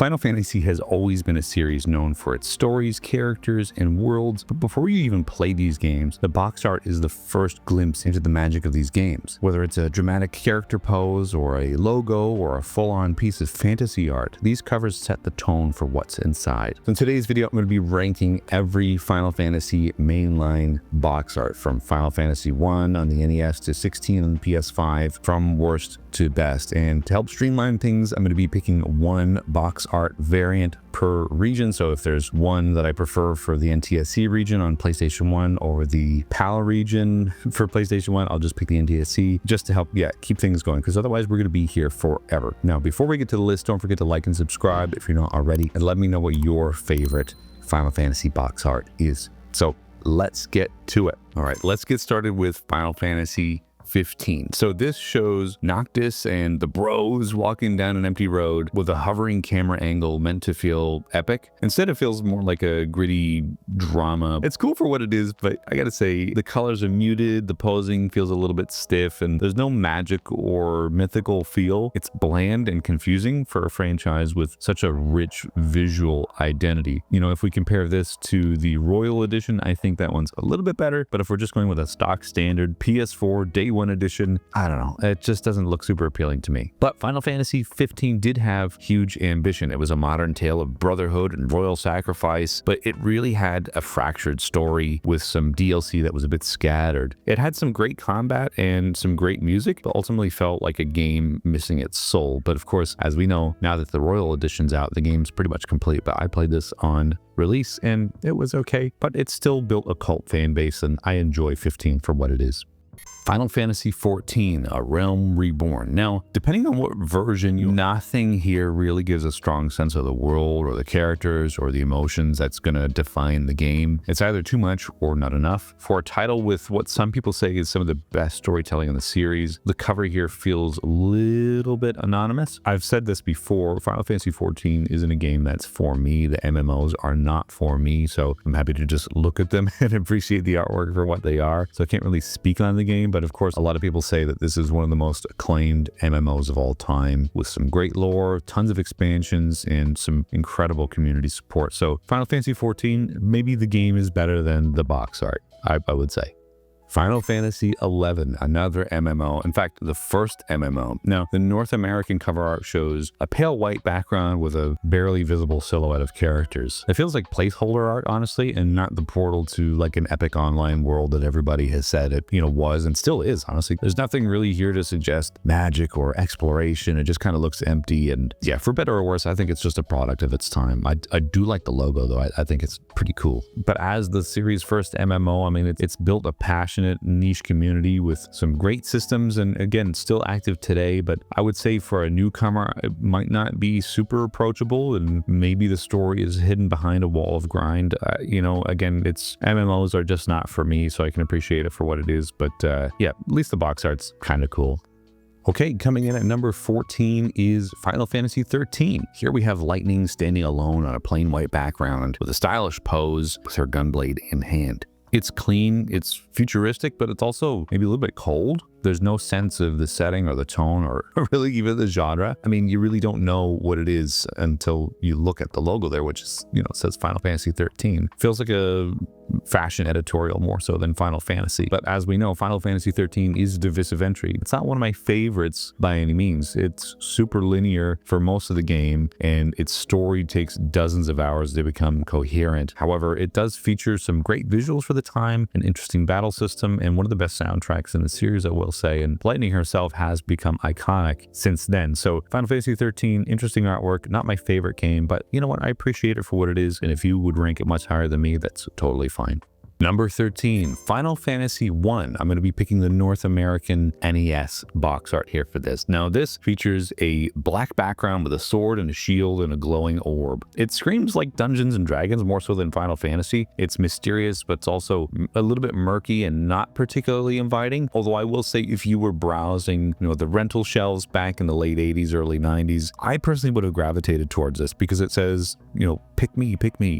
Final Fantasy has always been a series known for its stories, characters, and worlds, but before you even play these games, the box art is the first glimpse into the magic of these games. Whether it's a dramatic character pose, or a logo, or a full-on piece of fantasy art, these covers set the tone for what's inside. So in today's video, I'm going to be ranking every Final Fantasy mainline box art, from Final Fantasy 1 on the NES to 16 on the PS5, from worst to best. And to help streamline things, I'm going to be picking one box art variant per region. So if there's one that I prefer for the NTSC region on PlayStation 1 or the PAL region for PlayStation 1, I'll just pick the NTSC just to help, keep things going, because otherwise we're going to be here forever. Now, before we get to the list, don't forget to like and subscribe if you're not already, and let me know what your favorite Final Fantasy box art is. So let's get to it. All right, let's get started with Final Fantasy 15. So this shows Noctis and the bros walking down an empty road with a hovering camera angle meant to feel epic. Instead, it feels more like a gritty drama. It's cool for what it is, but I gotta say, the colors are muted, the posing feels a little bit stiff, and there's no magic or mythical feel. It's bland and confusing for a franchise with such a rich visual identity. You know, if we compare this to the Royal Edition, I think that one's a little bit better, but if we're just going with a stock standard PS4 Day 1 edition, I don't know, it just doesn't look super appealing to me. But Final Fantasy 15 did have huge ambition. It was a modern tale of brotherhood and royal sacrifice, but it really had a fractured story with some DLC that was a bit scattered. It had some great combat and some great music, but ultimately felt like a game missing its soul. But of course, as we know, now that the Royal Edition's out, the game's pretty much complete. But I played this on release and it was okay, but it still built a cult fan base, and I enjoy 15 for what it is. Final Fantasy 14, A Realm Reborn. Now, depending on what version nothing here really gives a strong sense of the world or the characters or the emotions that's going to define the game. It's either too much or not enough. For a title with what some people say is some of the best storytelling in the series, the cover here feels a little bit anonymous. I've said this before, Final Fantasy 14 isn't a game that's for me. The MMOs are not for me, so I'm happy to just look at them and appreciate the artwork for what they are. So I can't really speak on the game, but of course, a lot of people say that this is one of the most acclaimed MMOs of all time, with some great lore, tons of expansions, and some incredible community support. So Final Fantasy 14, maybe the game is better than the box art, I would say. Final Fantasy 11, another MMO. In fact, the first MMO. Now, the North American cover art shows a pale white background with a barely visible silhouette of characters. It feels like placeholder art, honestly, and not the portal to like an epic online world that everybody has said it, was and still is, honestly. There's nothing really here to suggest magic or exploration. It just kind of looks empty, and yeah, for better or worse, I think it's just a product of its time. I do like the logo, though. I think it's pretty cool. But as the series' first MMO, I mean, it's built a passionate niche community with some great systems, and again, still active today. But I would say for a newcomer, it might not be super approachable, and maybe the story is hidden behind a wall of grind. Again, it's MMOs are just not for me, so I can appreciate it for what it is. But yeah, at least the box art's kind of cool. Okay, coming in at number 14 is Final Fantasy 13. Here we have Lightning standing alone on a plain white background with a stylish pose with her gunblade in hand. It's clean, it's futuristic, but it's also maybe a little bit cold. There's no sense of the setting or the tone or really even the genre. I mean, you really don't know what it is until you look at the logo there, which is, says Final Fantasy 13. Feels like a fashion editorial more so than Final Fantasy. But as we know, Final Fantasy 13 is a divisive entry. It's not one of my favorites by any means. It's super linear for most of the game, and its story takes dozens of hours to become coherent. However, it does feature some great visuals for the time, an interesting battle system, and one of the best soundtracks in the series, I will say. And Lightning herself has become iconic since then. So Final Fantasy 13, interesting artwork, not my favorite game, but you know what? I appreciate it for what it is. And if you would rank it much higher than me, that's totally fine. Number 13, Final Fantasy 1. I'm going to be picking the North American NES box art here for this. Now, this features a black background with a sword and a shield and a glowing orb. It screams like Dungeons and Dragons more so than Final Fantasy. It's mysterious, but it's also a little bit murky and not particularly inviting. Although I will say, if you were browsing, the rental shelves back in the late 80s, early 90s, I personally would have gravitated towards this because it says, pick me,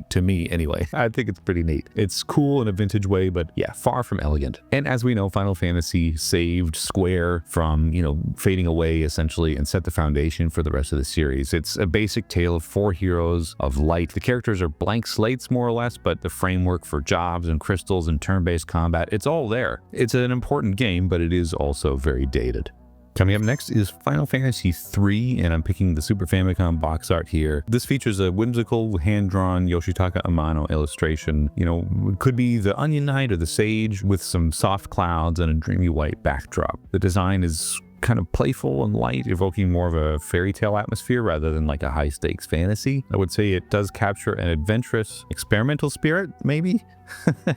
to me anyway. I think it's pretty neat. It's cool and a vintage way, but yeah, far from elegant. And as we know, Final Fantasy saved Square from, fading away essentially and set the foundation for the rest of the series. It's a basic tale of 4 heroes of light. The characters are blank slates more or less, but the framework for jobs and crystals and turn-based combat, it's all there. It's an important game, but it is also very dated. Coming up next is Final Fantasy III, and I'm picking the Super Famicom box art here. This features a whimsical, hand-drawn Yoshitaka Amano illustration. It could be the Onion Knight or the Sage with some soft clouds and a dreamy white backdrop. The design is kind of playful and light, evoking more of a fairy tale atmosphere rather than like a high-stakes fantasy. I would say it does capture an adventurous, experimental spirit, maybe?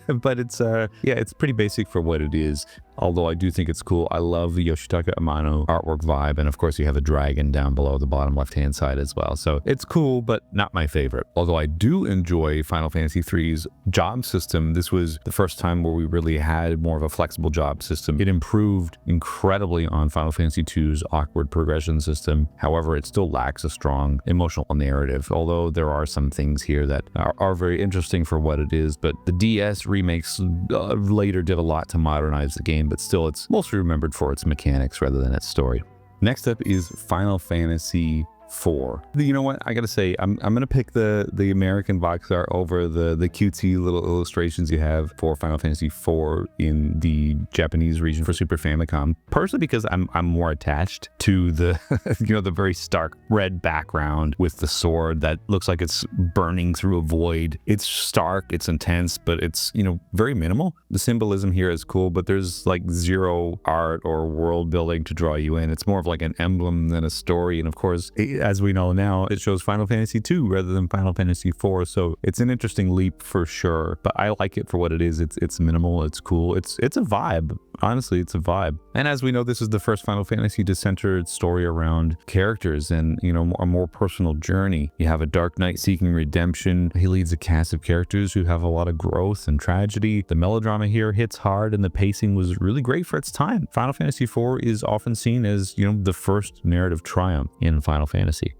But it's pretty basic for what it is. Although I do think it's cool. I love the Yoshitaka Amano artwork vibe, and of course you have a dragon down below the bottom left-hand side as well. So it's cool, but not my favorite. Although I do enjoy Final Fantasy III's job system. This was the first time where we really had more of a flexible job system. It improved incredibly on Final Fantasy II's awkward progression system. However, it still lacks a strong emotional narrative, although there are some things here that are very interesting for what it is. But the DS remakes later did a lot to modernize the game, but still it's mostly remembered for its mechanics rather than its story. Next up is Final Fantasy IV. You know what? I gotta say, I'm gonna pick the American box art over the cutesy little illustrations you have for Final Fantasy IV in the Japanese region for Super Famicom. Personally, because I'm more attached to the the very stark red background with the sword that looks like it's burning through a void. It's stark, it's intense, but it's very minimal. The symbolism here is cool, but there's like zero art or world building to draw you in. It's more of like an emblem than a story, and of course, as we know now, it shows Final Fantasy II rather than Final Fantasy IV, so it's an interesting leap for sure, but I like it for what it is. It's minimal, it's cool, it's a vibe. Honestly, it's a vibe. And as we know, this is the first Final Fantasy to center its story around characters and, a more personal journey. You have a Dark Knight seeking redemption. He leads a cast of characters who have a lot of growth and tragedy. The melodrama here hits hard, and the pacing was really great for its time. Final Fantasy IV is often seen as, the first narrative triumph in Final Fantasy.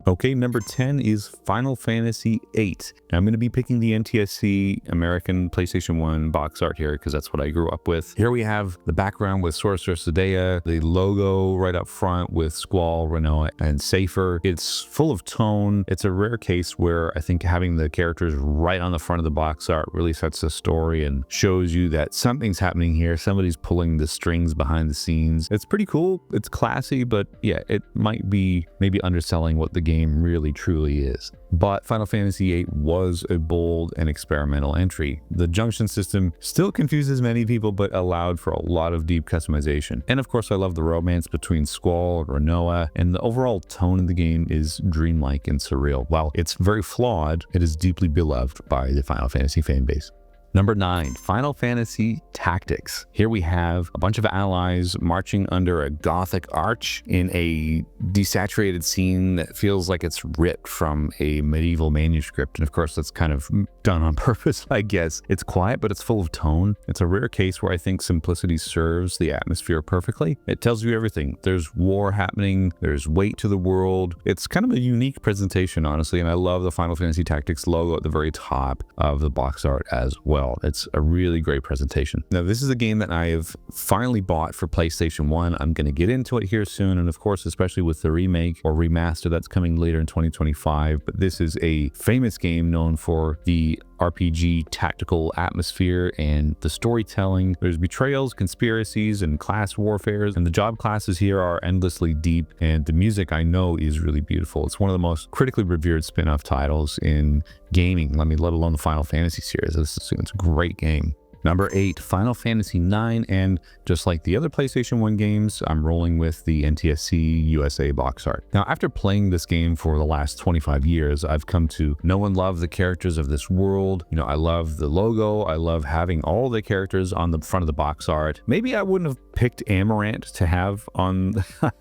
Okay, number 10 is Final Fantasy VIII. Now, I'm going to be picking the NTSC American PlayStation 1 box art here because that's what I grew up with. Here we have the background with Sorceress Sadea, the logo right up front with Squall, Renoa, and Safer. It's full of tone. It's a rare case where I think having the characters right on the front of the box art really sets the story and shows you that something's happening here. Somebody's pulling the strings behind the scenes. It's pretty cool. It's classy, but yeah, it might be maybe underselling what the game really truly is. But Final Fantasy VIII was a bold and experimental entry. The junction system still confuses many people, but allowed for a lot of deep customization. And of course, I love the romance between Squall and Renoa, and the overall tone of the game is dreamlike and surreal. While it's very flawed, it is deeply beloved by the Final Fantasy fanbase. Number 9, Final Fantasy Tactics. Here we have a bunch of allies marching under a gothic arch in a desaturated scene that feels like it's ripped from a medieval manuscript. And of course, that's kind of done on purpose, I guess. It's quiet, but it's full of tone. It's a rare case where I think simplicity serves the atmosphere perfectly. It tells you everything. There's war happening. There's weight to the world. It's kind of a unique presentation, honestly. And I love the Final Fantasy Tactics logo at the very top of the box art as well. It's a really great presentation. Now, this is a game that I have finally bought for PlayStation 1. I'm going to get into it here soon, and of course, especially with the remake or remaster that's coming later in 2025. But this is a famous game known for the RPG tactical atmosphere and the storytelling. There's betrayals, conspiracies, and class warfares, and the job classes here are endlessly deep, and the music I know is really beautiful. It's one of the most critically revered spin-off titles in gaming, let alone the Final Fantasy series. It's a great game. Number 8, Final Fantasy IX, and just like the other PlayStation 1 games, I'm rolling with the NTSC USA box art. Now, after playing this game for the last 25 years, I've come to know and love the characters of this world. I love the logo. I love having all the characters on the front of the box art. Maybe I wouldn't have picked Amarant to have on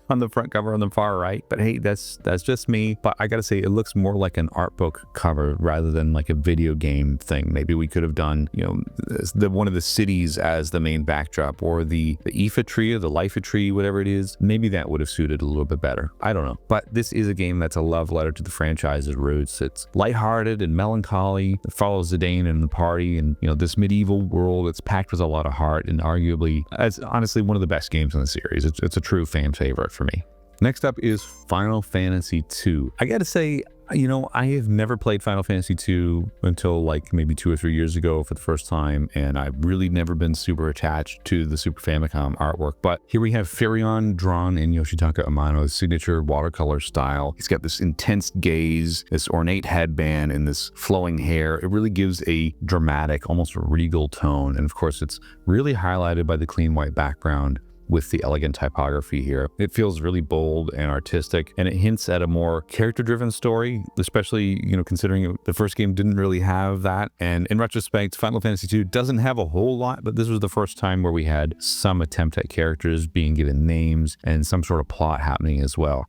on the front cover on the far right, but hey, that's just me. But I gotta say, it looks more like an art book cover rather than like a video game thing. Maybe we could have done, the one of the cities as the main backdrop, or the Ifa tree or the Lifa tree, whatever it is. Maybe that would have suited a little bit better. I don't know. But this is a game that's a love letter to the franchise's roots. It's lighthearted and melancholy. It follows Zidane and the party and, this medieval world. It's packed with a lot of heart, and arguably, it's honestly one of the best games in the series. It's a true fan favorite for me. Next up is Final Fantasy II. I gotta say, I have never played Final Fantasy II until like maybe 2 or 3 years ago for the first time, and I've really never been super attached to the Super Famicom artwork. But here we have Firion drawn in Yoshitaka Amano's signature watercolor style. He's got this intense gaze, this ornate headband, and this flowing hair. It really gives a dramatic, almost regal tone, and of course it's really highlighted by the clean white background with the elegant typography here. It feels really bold and artistic, and it hints at a more character-driven story, especially, considering the first game didn't really have that. And in retrospect, Final Fantasy II doesn't have a whole lot, but this was the first time where we had some attempt at characters being given names and some sort of plot happening as well.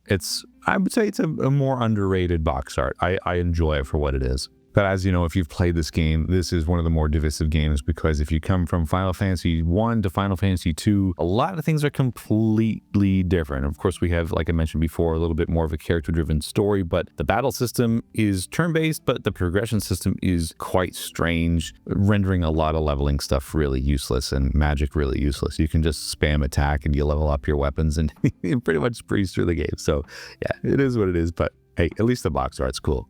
I would say it's a more underrated box art. I enjoy it for what it is. But as you know, if you've played this game, this is one of the more divisive games, because if you come from Final Fantasy I to Final Fantasy II, a lot of things are completely different. Of course, we have, like I mentioned before, a little bit more of a character-driven story, but the battle system is turn-based, but the progression system is quite strange, rendering a lot of leveling stuff really useless and magic really useless. You can just spam attack and you level up your weapons and you pretty much breeze through the game. So yeah, it is what it is, but hey, at least the box art's cool.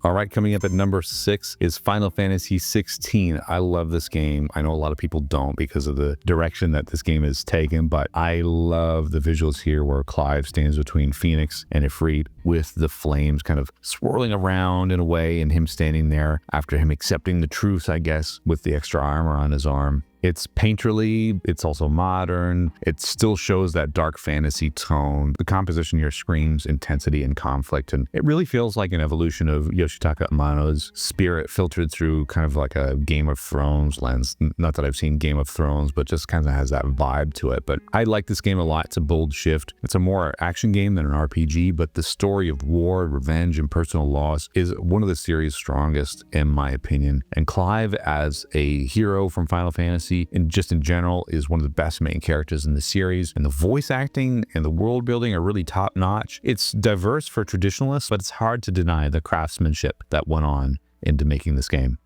All right, coming up at number 6 is Final Fantasy XVI. I love this game. I know a lot of people don't because of the direction that this game is taken, but I love the visuals here where Clive stands between Phoenix and Ifrit with the flames kind of swirling around in a way, and him standing there after him accepting the truth, I guess, with the extra armor on his arm. It's painterly, it's also modern, it still shows that dark fantasy tone. The composition here screams intensity and conflict, and it really feels like an evolution of Yoshitaka Amano's spirit filtered through kind of like a Game of Thrones lens. Not that I've seen Game of Thrones, but just kind of has that vibe to it. But I like this game a lot. It's a bold shift. It's a more action game than an RPG, but the story of war, revenge, and personal loss is one of the series' strongest, in my opinion. And Clive as a hero from Final Fantasy, and just in general, is one of the best main characters in the series, and the voice acting and the world building are really top notch. It's diverse for traditionalists, but it's hard to deny the craftsmanship that went on into making this game.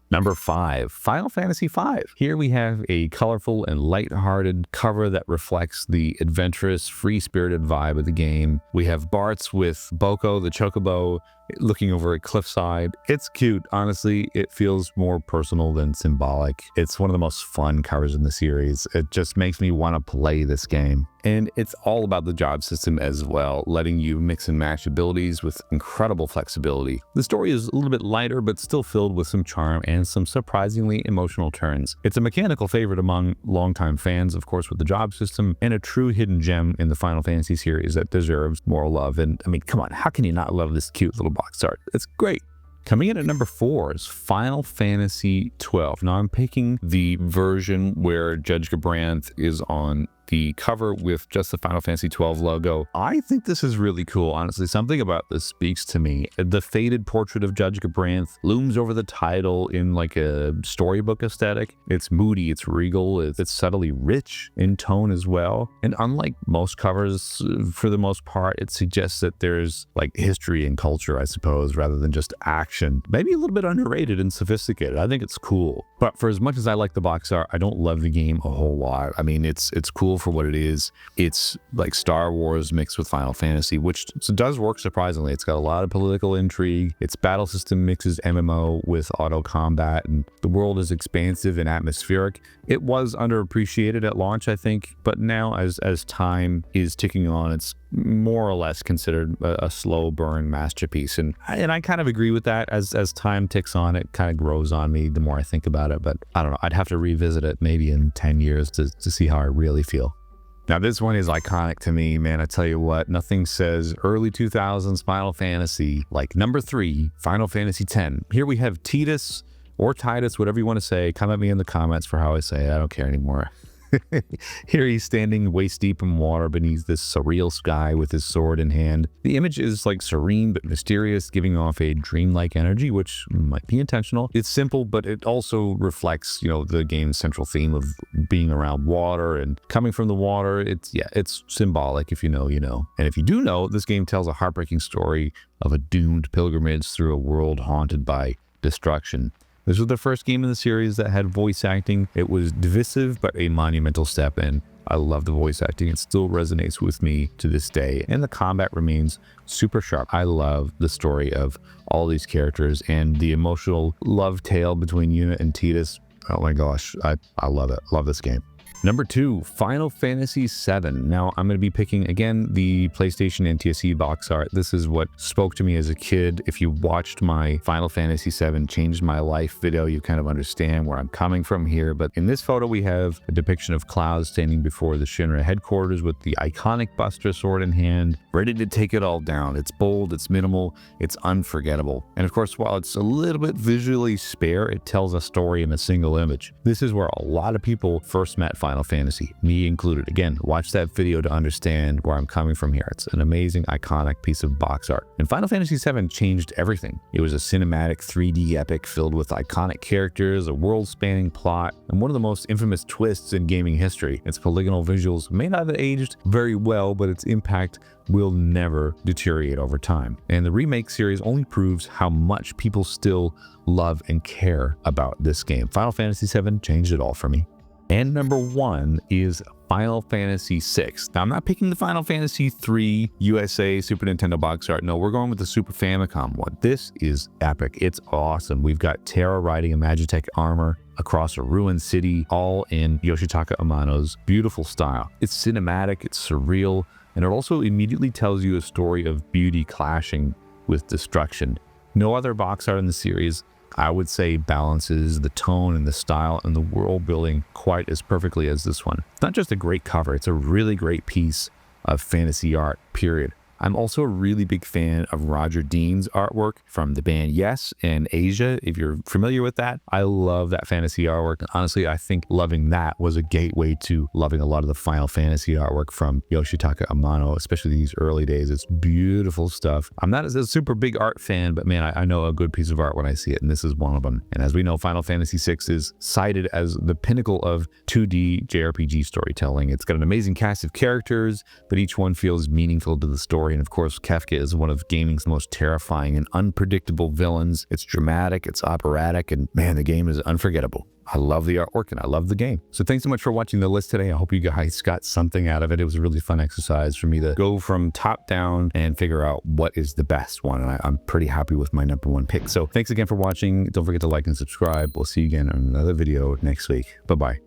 Number 5, Final Fantasy V. Here we have a colorful and light-hearted cover that reflects the adventurous, free-spirited vibe of the game. We have Bartz with Boko, the chocobo, looking over a cliffside. It's cute. Honestly, it feels more personal than symbolic. It's one of the most fun covers in the series. It just makes me want to play this game. And it's all about the job system as well, letting you mix and match abilities with incredible flexibility. The story is a little bit lighter, but still filled with some charm and some surprisingly emotional turns. It's a mechanical favorite among longtime fans, of course, with the job system, and a true hidden gem in the Final Fantasy series that deserves more love. And I mean, come on, how can you not love this cute little box art? It's great. Coming in at number 4 is Final Fantasy XII. Now I'm picking the version where Judge Gabranth is on the cover with just the Final Fantasy XII logo. I think this is really cool, honestly. Something about this speaks to me. The faded portrait of Judge Gabranth looms over the title in like a storybook aesthetic. It's moody, it's regal, it's subtly rich in tone as well. And unlike most covers, for the most part, it suggests that there's like history and culture, I suppose, rather than just action. Maybe a little bit underrated and sophisticated. I think it's cool. But for as much as I like the box art, I don't love the game a whole lot. I mean, it's cool for what it is. It's like Star Wars mixed with Final Fantasy, which does work surprisingly. It's got a lot of political intrigue. Its battle system mixes MMO with auto combat, and the world is expansive and atmospheric. It was underappreciated at launch, I think, but now as time is ticking on, it's more or less considered a slow burn masterpiece. And I kind of agree with that. As time ticks on, it kind of grows on me the more I think about it. But I don't know, I'd have to revisit it maybe in 10 years to see how I really feel. Now this one is iconic to me, man. I tell you what, nothing says early 2000s Final Fantasy like number 3, Final Fantasy X. Here we have Titus, or Titus, whatever you want to say. Come at me in the comments for how I say it. I don't care anymore. Here he's standing waist deep in water beneath this surreal sky with his sword in hand. The image is like serene but mysterious, giving off a dreamlike energy, which might be intentional. It's simple, but it also reflects, the game's central theme of being around water and coming from the water. It's symbolic. If you know, you know. And if you do know, this game tells a heartbreaking story of a doomed pilgrimage through a world haunted by destruction. This was the first game in the series that had voice acting. It was divisive, but a monumental step in. I love the voice acting. It still resonates with me to this day, and the combat remains super sharp. I love the story of all these characters and the emotional love tale between Yuna and Tidus. Oh my gosh, I love it. Love this game. Number 2, Final Fantasy VII. Now, I'm going to be picking, again, the PlayStation NTSC box art. This is what spoke to me as a kid. If you watched my Final Fantasy VII Changed My Life video, you kind of understand where I'm coming from here. But in this photo, we have a depiction of Cloud standing before the Shinra headquarters with the iconic Buster sword in hand, ready to take it all down. It's bold, it's minimal, it's unforgettable. And of course, while it's a little bit visually spare, it tells a story in a single image. This is where a lot of people first met Final Fantasy, me included. Again, watch that video to understand where I'm coming from here. It's an amazing, iconic piece of box art. And Final Fantasy VII changed everything. It was a cinematic 3D epic filled with iconic characters, a world-spanning plot, and one of the most infamous twists in gaming history. Its polygonal visuals may not have aged very well, but its impact will never deteriorate over time. And the remake series only proves how much people still love and care about this game. Final Fantasy VII changed it all for me. And number 1 is Final Fantasy VI. Now, I'm not picking the Final Fantasy III USA Super Nintendo box art. No, we're going with the Super Famicom one. This is epic. It's awesome. We've got Terra riding a Magitech armor across a ruined city, all in Yoshitaka Amano's beautiful style. It's cinematic, it's surreal, and it also immediately tells you a story of beauty clashing with destruction. No other box art in the series, I would say, balances the tone and the style and the world building quite as perfectly as this one. It's not just a great cover, it's a really great piece of fantasy art, period. I'm also a really big fan of Roger Dean's artwork from the band Yes and Asia. If you're familiar with that, I love that fantasy artwork. And honestly, I think loving that was a gateway to loving a lot of the Final Fantasy artwork from Yoshitaka Amano, especially these early days. It's beautiful stuff. I'm not a super big art fan, but man, I know a good piece of art when I see it, and this is one of them. And as we know, Final Fantasy VI is cited as the pinnacle of 2D JRPG storytelling. It's got an amazing cast of characters, but each one feels meaningful to the story. And of course, Kefka is one of gaming's most terrifying and unpredictable villains. It's dramatic, it's operatic, and man, the game is unforgettable. I love the artwork and I love the game. So thanks so much for watching the list today. I hope you guys got something out of it. It was a really fun exercise for me to go from top down and figure out what is the best one. And I'm pretty happy with my number 1 pick. So thanks again for watching. Don't forget to like and subscribe. We'll see you again on another video next week. Bye-bye.